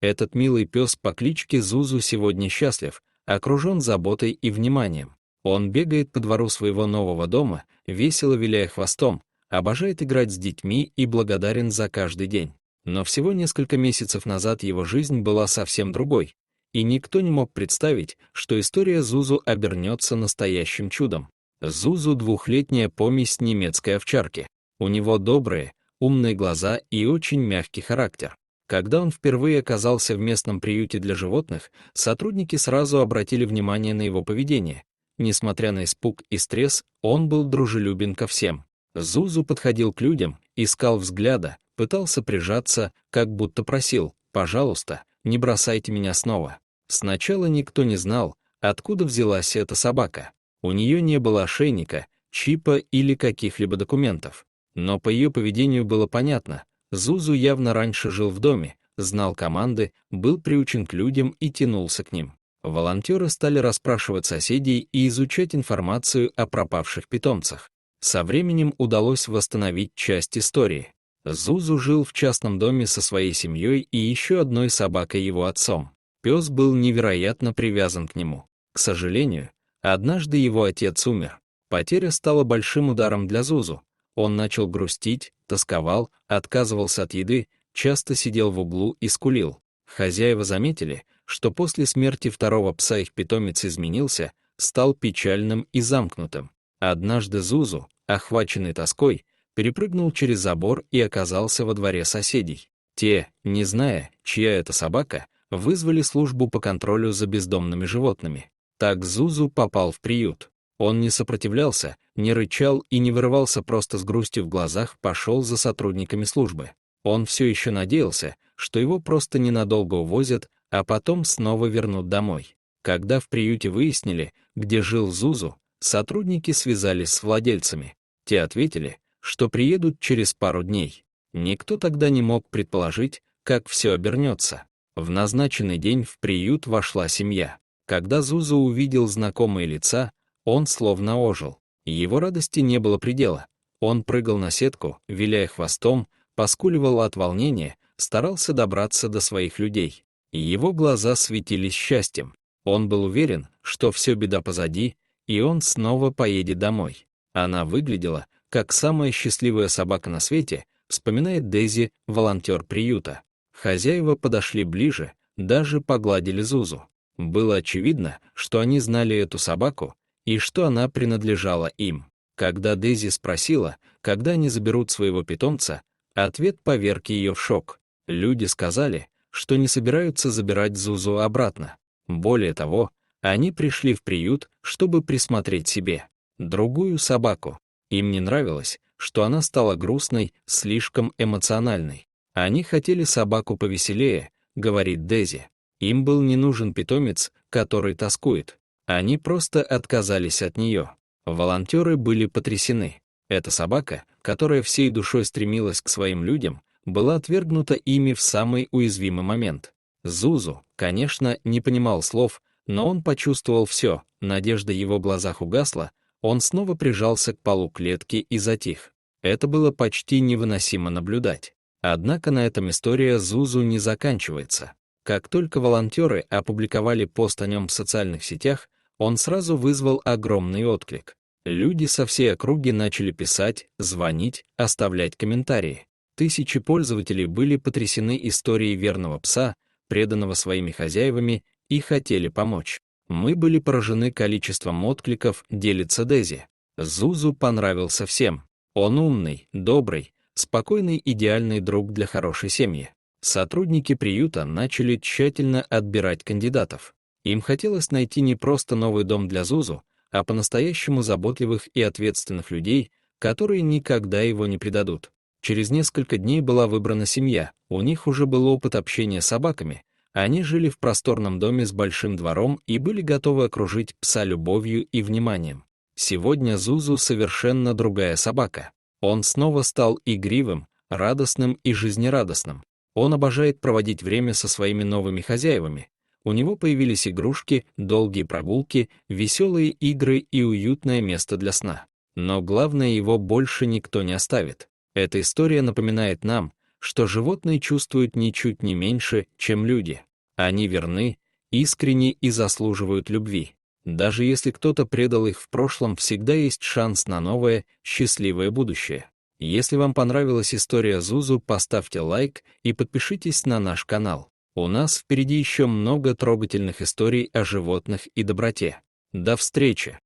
Этот милый пес по кличке Зузу сегодня счастлив, окружен заботой и вниманием. Он бегает по двору своего нового дома, весело виляя хвостом, обожает играть с детьми и благодарен за каждый день. Но всего несколько месяцев назад его жизнь была совсем другой, и никто не мог представить, что история Зузу обернется настоящим чудом. Зузу — двухлетняя помесь немецкой овчарки. У него добрые, умные глаза и очень мягкий характер. Когда он впервые оказался в местном приюте для животных, сотрудники сразу обратили внимание на его поведение. Несмотря на испуг и стресс, он был дружелюбен ко всем. Зузу подходил к людям, искал взгляда, пытался прижаться, как будто просил: «Пожалуйста, не бросайте меня снова». Сначала никто не знал, откуда взялась эта собака. У нее не было ошейника, чипа или каких-либо документов. Но по ее поведению было понятно: Зузу явно раньше жил в доме, знал команды, был приучен к людям и тянулся к ним. Волонтеры стали расспрашивать соседей и изучать информацию о пропавших питомцах. Со временем удалось восстановить часть истории. Зузу жил в частном доме со своей семьей и еще одной собакой, его отцом. Пес был невероятно привязан к нему. К сожалению, однажды его отец умер. Потеря стала большим ударом для Зузу. Он начал грустить, тосковал, отказывался от еды, часто сидел в углу и скулил. Хозяева заметили, что после смерти второго пса их питомец изменился, стал печальным и замкнутым. Однажды Зузу, охваченный тоской, перепрыгнул через забор и оказался во дворе соседей. Те, не зная, чья это собака, вызвали службу по контролю за бездомными животными. Так Зузу попал в приют. Он не сопротивлялся, не рычал и не вырывался, просто с грустью в глазах пошел за сотрудниками службы. Он все еще надеялся, что его просто ненадолго увозят, а потом снова вернут домой. Когда в приюте выяснили, где жил Зузу, сотрудники связались с владельцами. Те ответили, что приедут через пару дней. Никто тогда не мог предположить, как все обернется. В назначенный день в приют вошла семья. Когда Зузу увидел знакомые лица, он словно ожил. Его радости не было предела. Он прыгал на сетку, виляя хвостом, поскуливал от волнения, старался добраться до своих людей. Его глаза светились счастьем. Он был уверен, что все, беда позади, и он снова поедет домой. Она выглядела, как самая счастливая собака на свете, вспоминает Дейзи, волонтер приюта. Хозяева подошли ближе, даже погладили Зузу. Было очевидно, что они знали эту собаку и что она принадлежала им. Когда Дейзи спросила, когда они заберут своего питомца, ответ поверг ее в шок. Люди сказали, что не собираются забирать Зузу обратно. Более того, они пришли в приют, чтобы присмотреть себе другую собаку. Им не нравилось, что она стала грустной, слишком эмоциональной. Они хотели собаку повеселее, говорит Дейзи. Им был не нужен питомец, который тоскует. Они просто отказались от нее. Волонтеры были потрясены. Эта собака, которая всей душой стремилась к своим людям, была отвергнута ими в самый уязвимый момент. Зузу, конечно, не понимал слов, но он почувствовал все, надежда в его глазах угасла, он снова прижался к полу клетки и затих. Это было почти невыносимо наблюдать. Однако на этом история Зузу не заканчивается. Как только волонтеры опубликовали пост о нем в социальных сетях, он сразу вызвал огромный отклик. Люди со всей округи начали писать, звонить, оставлять комментарии. Тысячи пользователей были потрясены историей верного пса, преданного своими хозяевами, и хотели помочь. Мы были поражены количеством откликов, делится Дейзи. Зузу понравился всем. Он умный, добрый, спокойный, идеальный друг для хорошей семьи. Сотрудники приюта начали тщательно отбирать кандидатов. Им хотелось найти не просто новый дом для Зузу, а по-настоящему заботливых и ответственных людей, которые никогда его не предадут. Через несколько дней была выбрана семья, у них уже был опыт общения с собаками, они жили в просторном доме с большим двором и были готовы окружить пса любовью и вниманием. Сегодня Зузу совершенно другая собака. Он снова стал игривым, радостным и жизнерадостным. Он обожает проводить время со своими новыми хозяевами. У него появились игрушки, долгие прогулки, веселые игры и уютное место для сна. Но главное, его больше никто не оставит. Эта история напоминает нам, что животные чувствуют ничуть не меньше, чем люди. Они верны, искренни и заслуживают любви. Даже если кто-то предал их в прошлом, всегда есть шанс на новое, счастливое будущее. Если вам понравилась история Зузу, поставьте лайк и подпишитесь на наш канал. У нас впереди еще много трогательных историй о животных и доброте. До встречи!